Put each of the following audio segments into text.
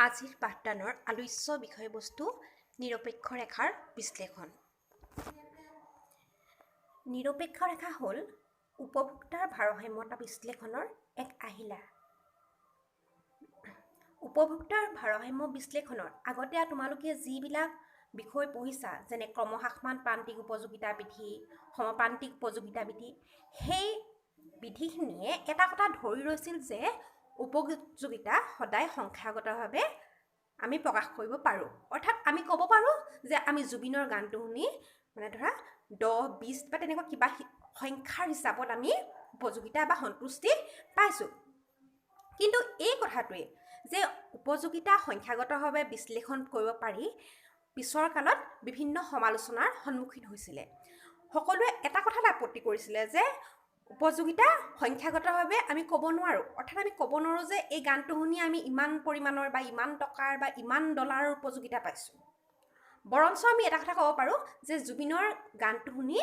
আজিৰ পাঠদানৰ আলোচ্য বিষয়বস্তু নিৰপেক্ষ ৰেখাৰ বিশ্লেষণ। নিৰপেক্ষ ৰেখা হ'ল উপভোক্তাৰ ভাৰসাম্যতা বিশ্লেষণৰ এক আহিলা। উপভোক্তাৰ ভাৰসাম্য বিশ্লেষণৰ আগতে তোমালোকে যিবিলাক বিষয় পঢ়িছা, যেনে ক্ৰমহ্ৰাসমান প্ৰান্তিক উপযোগিতা বিধি, সমপ্ৰান্তিক উপযোগিতা বিধি, সেই বিধিখিনিয়ে এটা কথা ধৰি ৰৈছিল যে উপযোগিতা সদায় সংখ্যাগতভাৱে আমি প্ৰকাশ কৰিব পাৰোঁ। অৰ্থাৎ আমি ক'ব পাৰোঁ যে আমি জুবিনৰ গানটো শুনি মানে ধৰা 10, 20 বা তেনেকুৱা কিবা সংখ্যাৰ হিচাপত আমি উপযোগিতা বা সন্তুষ্টি পাইছোঁ। কিন্তু এই কথাটোৱে যে উপযোগিতা সংখ্যাগতভাৱে বিশ্লেষণ কৰিব পাৰি পিছৰ কালত বিভিন্ন সমালোচনাৰ সন্মুখীন হৈছিলে। সকলোৱে এটা কথাত আপত্তি কৰিছিলে যে উপযোগিতা সংখ্যাগতভাৱে আমি ক'ব নোৱাৰোঁ। অৰ্থাৎ আমি ক'ব নোৱাৰোঁ যে এই গানটো শুনি আমি ইমান পৰিমাণৰ বা ইমান টকাৰ বা ইমান ডলাৰৰ উপযোগিতা পাইছোঁ। বৰঞ্চ আমি এটা কথা ক'ব পাৰোঁ যে জুবিনৰ গানটো শুনি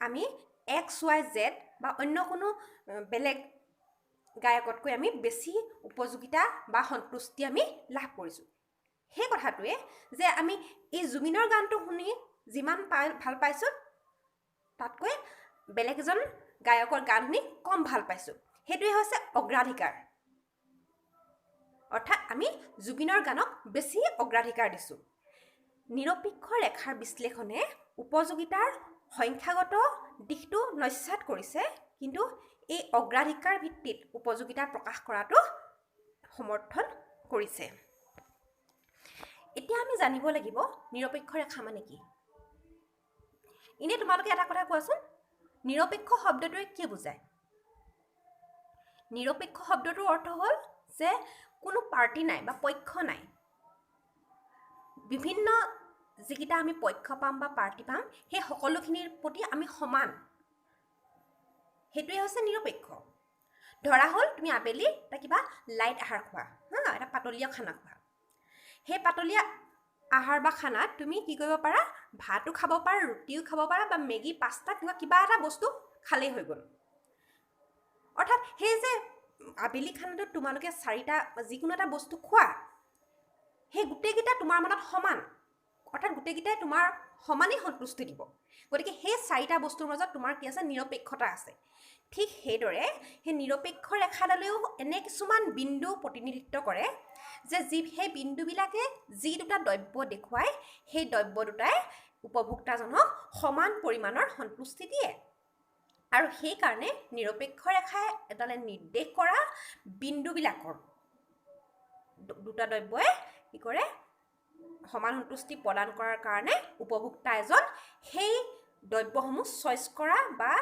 আমি XYZ বা অন্য কোনো বেলেগ গায়কতকৈ আমি বেছি উপযোগিতা বা সন্তুষ্টি আমি লাভ কৰিছোঁ। সেই কথাটোৱে যে আমি এই জুবিনৰ গানটো শুনি যিমান ভাল পাইছোঁ তাতকৈ বেলেগ এজন গায়কৰ গান শুনি কম ভাল পাইছোঁ, সেইটোৱে হৈছে অগ্ৰাধিকাৰ। অৰ্থাৎ আমি জুবিনৰ গানক বেছি অগ্ৰাধিকাৰ দিছোঁ। নিৰপেক্ষ ৰেখাৰ বিশ্লেষণে উপযোগিতাৰ সংখ্যাগত দিশটো নস্যাৎ কৰিছে, কিন্তু এই অগ্ৰাধিকাৰ ভিত্তিত উপযোগিতা প্ৰকাশ কৰাটো সমৰ্থন কৰিছে। এতিয়া আমি জানিব লাগিব নিৰপেক্ষ ৰেখা মানে কি। এনেই তোমালোকে এটা কথা কোৱাচোন, নিৰপেক্ষ শব্দটোৱে কি বুজায়? নিৰপেক্ষ শব্দটোৰ অৰ্থ হ'ল যে কোনো পাৰ্টি নাই বা পক্ষ নাই। বিভিন্ন যিকেইটা আমি পক্ষ পাম বা পাৰ্টি পাম সেই সকলোখিনিৰ প্ৰতি আমি সমান, সেইটোৱে হৈছে নিৰপেক্ষ। ধৰা হ'ল তুমি আবেলি এটা কিবা লাইট আহাৰ খোৱা, এটা পাতলীয়া খানা খোৱা। সেই পাতলীয়া আহাৰ বা খানাত তুমি কি কৰিব পাৰা, ভাতো খাব পাৰা, ৰুটিও খাব পাৰা বা মেগী, পাস্তা কিবা এটা বস্তু খালেই হৈ গ'ল। অৰ্থাৎ সেই যে আবেলি খানাটোত তোমালোকে 4টা যিকোনো এটা বস্তু খোৱা, সেই গোটেইকেইটা তোমাৰ মনত সমান। অৰ্থাৎ গোটেইকেইটাই তোমাৰ সমানেই সন্তুষ্টি দিব। গতিকে সেই 4টা বস্তুৰ মাজত তোমাৰ কি আছে, নিৰপেক্ষতা আছে। ঠিক সেইদৰে সেই নিৰপেক্ষ ৰেখাডালেও এনে কিছুমান বিন্দু প্ৰতিনিধিত্ব কৰে যে সেই বিন্দুবিলাকে যি দুটা দ্ৰব্য দেখুৱায় সেই দ্ৰব্য দুটাই উপভোক্তাজনক সমান পৰিমাণৰ সন্তুষ্টি দিয়ে। আৰু সেইকাৰণে নিৰপেক্ষ ৰেখাই এডালে নিৰ্দেশ কৰা বিন্দুবিলাকৰ দুটা দ্ৰব্যই কি কৰে, সমান সন্তুষ্টি প্ৰদান কৰাৰ কাৰণে উপভোক্তা এজন সেই দ্ৰব্যসমূহ চইচ কৰা বা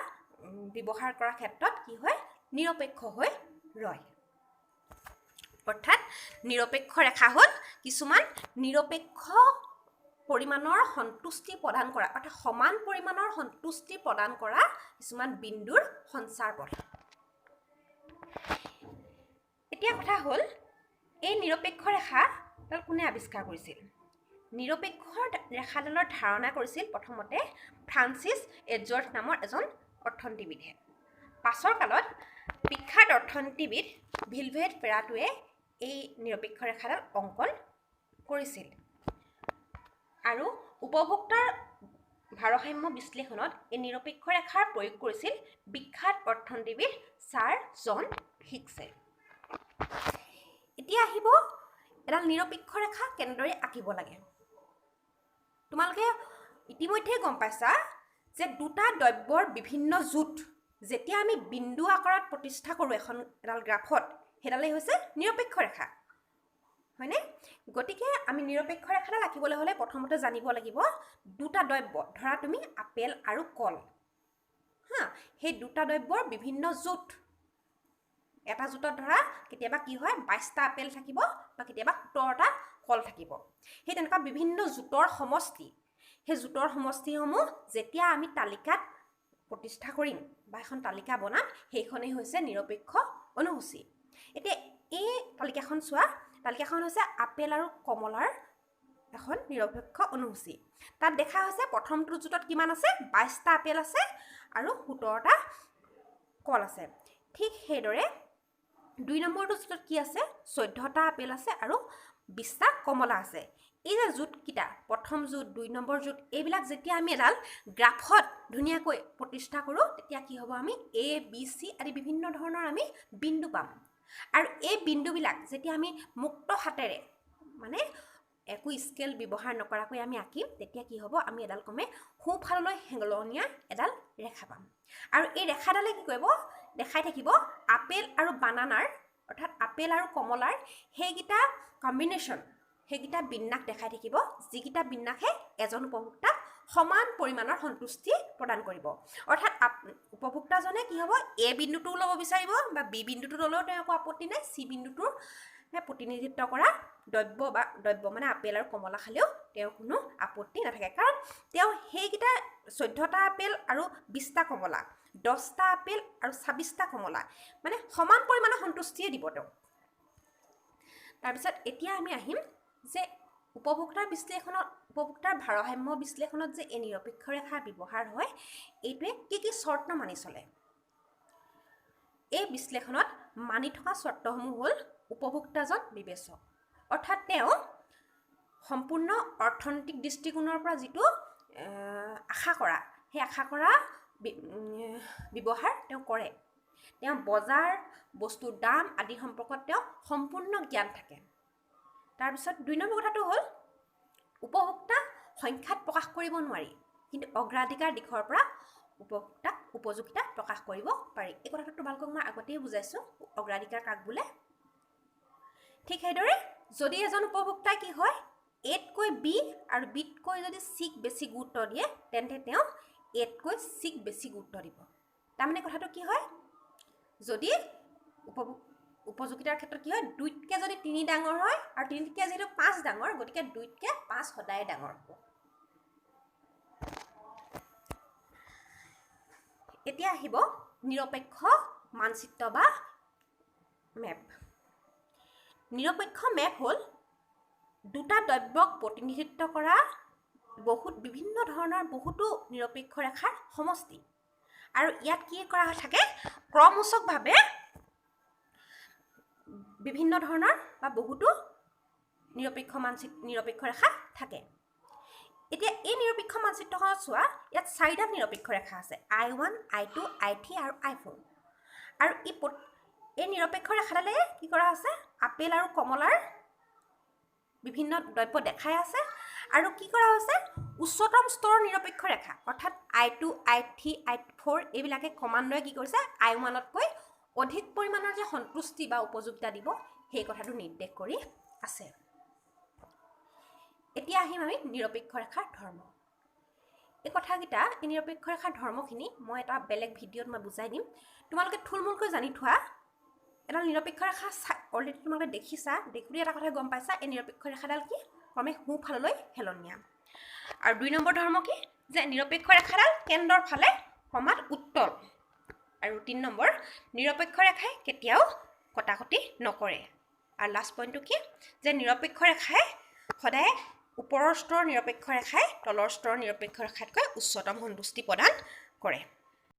ব্যৱহাৰ কৰাৰ ক্ষেত্ৰত কি হয়, নিৰপেক্ষ হৈ ৰয়। অৰ্থাৎ নিৰপেক্ষ ৰেখা হ'ল কিছুমান নিৰপেক্ষ পৰিমাণৰ সন্তুষ্টি প্ৰদান কৰা, অৰ্থাৎ সমান পৰিমাণৰ সন্তুষ্টি প্ৰদান কৰা কিছুমান বিন্দুৰ সঞ্চাৰ পথ। এতিয়া কথা হ'ল এই নিৰপেক্ষ ৰেখাডাল কোনে আৱিষ্কাৰ কৰিছিল? নিৰপেক্ষ ৰেখাডালৰ ধাৰণা কৰিছিল প্ৰথমতে ফ্ৰান্সিছ এডৱাৰ্ড নামৰ এজন অৰ্থনীতিবিদে। পাছৰ কালত বিখ্যাত অৰ্থনীতিবিদ ভিলভেট পেৰাটোৱে এই নিৰপেক্ষ ৰেখাডাল অংকন কৰিছিল। আৰু উপভোক্তাৰ ভাৰসাম্য বিশ্লেষণত এই নিৰপেক্ষ ৰেখাৰ প্ৰয়োগ কৰিছিল বিখ্যাত অৰ্থনীতিবিদ ছাৰ জন হিক্সে। এতিয়া আহিব এডাল নিৰপেক্ষ ৰেখা কেনেদৰে আঁকিব লাগে। তোমালোকে ইতিমধ্যে গম পাইছা যে দুটা দ্ৰব্যৰ বিভিন্ন জোঁট যেতিয়া আমি বিন্দু আকাৰত প্ৰতিষ্ঠা কৰোঁ এডাল গ্ৰাফত, সেইডালেই হৈছে নিৰপেক্ষ ৰেখা, হয়নে? গতিকে আমি নিৰপেক্ষ ৰেখাডাল আঁকিবলৈ হ'লে প্ৰথমতে জানিব লাগিব দুটা দ্ৰব্য, ধৰা তুমি আপেল আৰু কল, সেই দুটা দ্ৰব্যৰ বিভিন্ন জোঁট। এটা জোঁটত ধৰা কেতিয়াবা কি হয় 22টা আপেল থাকিব বা কেতিয়াবা 17টা কল থাকিব। সেই তেনেকুৱা বিভিন্ন জোঁটৰ সমষ্টি, সেই জোঁটৰ সমষ্টিসমূহ যেতিয়া আমি তালিকাত প্ৰতিষ্ঠা কৰিম বা এখন তালিকা বনাম, সেইখনেই হৈছে নিৰপেক্ষ অনুসূচী। এতিয়া এই তালিকাখন চোৱা, তালিকাখন হৈছে আপেল আৰু কমলাৰ এখন নিৰপেক্ষ অনুসূচী। তাত দেখা হৈছে প্ৰথমটো জোঁটত কিমান আছে, 22টা আপেল আছে আৰু 17টা কল আছে। ঠিক সেইদৰে 2 নম্বৰটো জোঁটত কি আছে, 14টা আপেল আছে আৰু 20টা কমলা আছে এই যে জোটকিটা প্ৰথম জোট 2 নম্বৰ জোট এইবিলাক যেতিয়া আমি এডাল গ্ৰাফত ধুনীয়াকৈ প্ৰতিষ্ঠা কৰোঁ তেতিয়া কি হ'ব আমি A B C আদি বিভিন্ন ধৰণৰ আমি বিন্দু পাম আৰু এই বিন্দুবিলাক যেতিয়া আমি মুক্ত হাতেৰে মানে একো স্কেল ব্যৱহাৰ নকৰাকৈ আমি আঁকিম তেতিয়া কি হ'ব আমি এডাল কমে সোঁফাললৈ হেঙলনীয়া এডাল ৰেখা পাম আৰু এই ৰেখাডালে কি কৰিব দেখাই থাকিব আপেল আৰু বানানাৰ অৰ্থাৎ আপেল আৰু কমলাৰ হেগিটা কম্বিনেশ্যন হেগিটা বিন্যাস দেখাই থাকিব যিগিটা বিন্যাসে এজন উপভোক্তাক সমান পৰিমাণৰ সন্তুষ্টি প্ৰদান কৰিব অৰ্থাৎ উপভোক্তাজনে কি হ'ব এ বিন্দুটো ল'ব বিচাৰিব বা বি বিন্দুটো ল'লেও তেওঁ একো আপত্তি নাই সি বিন্দুটোৰ প্ৰতিনিধিত্ব কৰা দ্ৰব্য মানে আপেল আৰু কমলা খালেও তেওঁ কোনো আপত্তি নাথাকে কাৰণ তেওঁ হেগিটা 14টা আপেল আৰু 20টা কমলা 10টা আপেল আৰু 26টা কমলা মানে সমান পৰিমাণৰ সন্তুষ্টিয়ে দিব তেওঁ তাৰপিছত এতিয়া আমি আহিম যে উপভোক্তাৰ বিশ্লেষণত উপভোক্তাৰ ভাৰসাম্য বিশ্লেষণত যে এই নিৰপেক্ষ ৰেখা ব্যৱহাৰ হয় এইটোৱে কি চৰ্ত মানি চলে এই বিশ্লেষণত মানি থকা চৰ্তসমূহ হ'ল উপভোক্তাজন বিবেচক অৰ্থাৎ তেওঁ সম্পূৰ্ণ অৰ্থনৈতিক দৃষ্টিকোণৰ পৰা যিটো আশা কৰা সেই আশা কৰা ব্যৱহাৰ তেওঁ কৰে তেওঁ বজাৰ বস্তুৰ দাম আদি সম্পৰ্কত তেওঁ সম্পূৰ্ণ জ্ঞান থাকে তাৰপিছত 2 নম্বৰ কথাটো হ'ল উপভোক্তা সংখ্যাত প্ৰকাশ কৰিব নোৱাৰি কিন্তু অগ্ৰাধিকাৰ দিশৰ পৰা উপভোক্তাক উপযোগিতা প্ৰকাশ কৰিব পাৰি এই কথাটো তোমালোকক মই আগতেই বুজাইছো অগ্ৰাধিকাৰ কাক বোলে ঠিক সেইদৰে যদি এজন উপভোক্তাই কি হয় এতকৈ বি আৰু বিতকৈ যদি সিক বেছি গুৰুত্ব দিয়ে তেন্তে তেওঁ এতকৈ সিক বেছি গুৰুত্ব দিব তাৰমানে কথাটো কি হয় যদি উপযোগিতাৰ ক্ষেত্ৰত কি হয় 2তকৈ যদি 3 ডাঙৰ হয় আৰু 3তকৈ যেটো 5 ডাঙৰ গতিকে 2তকৈ 5 সদায় ডাঙৰ হ'ব এতিয়া আহিব নিৰপেক্ষ মানচিত্ৰ বা মেপ নিৰপেক্ষ মেপ হ'ল দুটা দ্ৰব্যক প্ৰতিনিধিত্ব কৰা বিভিন্ন ধৰণৰ বহুতো নিৰপেক্ষ ৰেখাৰ সমষ্টি আৰু ইয়াত কি কৰা থাকে ক্ৰমসূচকভাৱে বিভিন্ন ধৰণৰ বা বহুতো নিৰপেক্ষ ৰেখা থাকে এতিয়া এই নিৰপেক্ষ মানচিত্ৰখনত চোৱা ইয়াত 4টা নিৰপেক্ষ ৰেখা আছে I1 I2 I3 আৰু I4 আৰু এই নিৰপেক্ষ ৰেখাডালে কি কৰা আছে আপেল আৰু কমলাৰ বিভিন্ন দ্ৰব্য দেখাই আছে আৰু কি কৰা হৈছে উচ্চতম স্তৰৰ নিৰপেক্ষ ৰেখা অৰ্থাৎ I2 I3 I4 এইবিলাকে ক্ৰমান্বয়ে কি কৰিছে I1তকৈ অধিক পৰিমাণৰ যে সন্তুষ্টি বা উপযোগিতা দিব সেই কথাটো নিৰ্দেশ কৰি আছে এতিয়া আহিম আমি নিৰপেক্ষ ৰেখাৰ ধৰ্ম এই কথাকিটা এই নিৰপেক্ষ ৰেখাৰ ধৰ্মখিনি মই এটা বেলেগ ভিডিঅ'ত মই বুজাই দিম তোমালোকে থুলমূলকৈ জানি থোৱা এটা নিৰপেক্ষ ৰেখা অলৰেডি তোমালোকে দেখিছা দেখুৰি এটা কথা গম পাইছা এই নিৰপেক্ষ ৰেখাডাল কি ক্ৰমে সোঁফাললৈ হেলনীয়া আৰু 2 নম্বৰ ধৰ্ম কি যে নিৰপেক্ষ ৰেখাডাল কেন্দ্ৰৰ ফালে ক্ৰমাৎ উত্তল আৰু 3 নম্বৰ নিৰপেক্ষ ৰেখাই কেতিয়াও কটাকটি নকৰে আৰু লাষ্ট পইণ্টটো কি যে নিৰপেক্ষ ৰেখাই সদায় ওপৰৰ স্তৰৰ নিৰপেক্ষ ৰেখাই তলৰ স্তৰৰ নিৰপেক্ষ ৰেখাতকৈ উচ্চতম সন্তুষ্টি প্ৰদান কৰে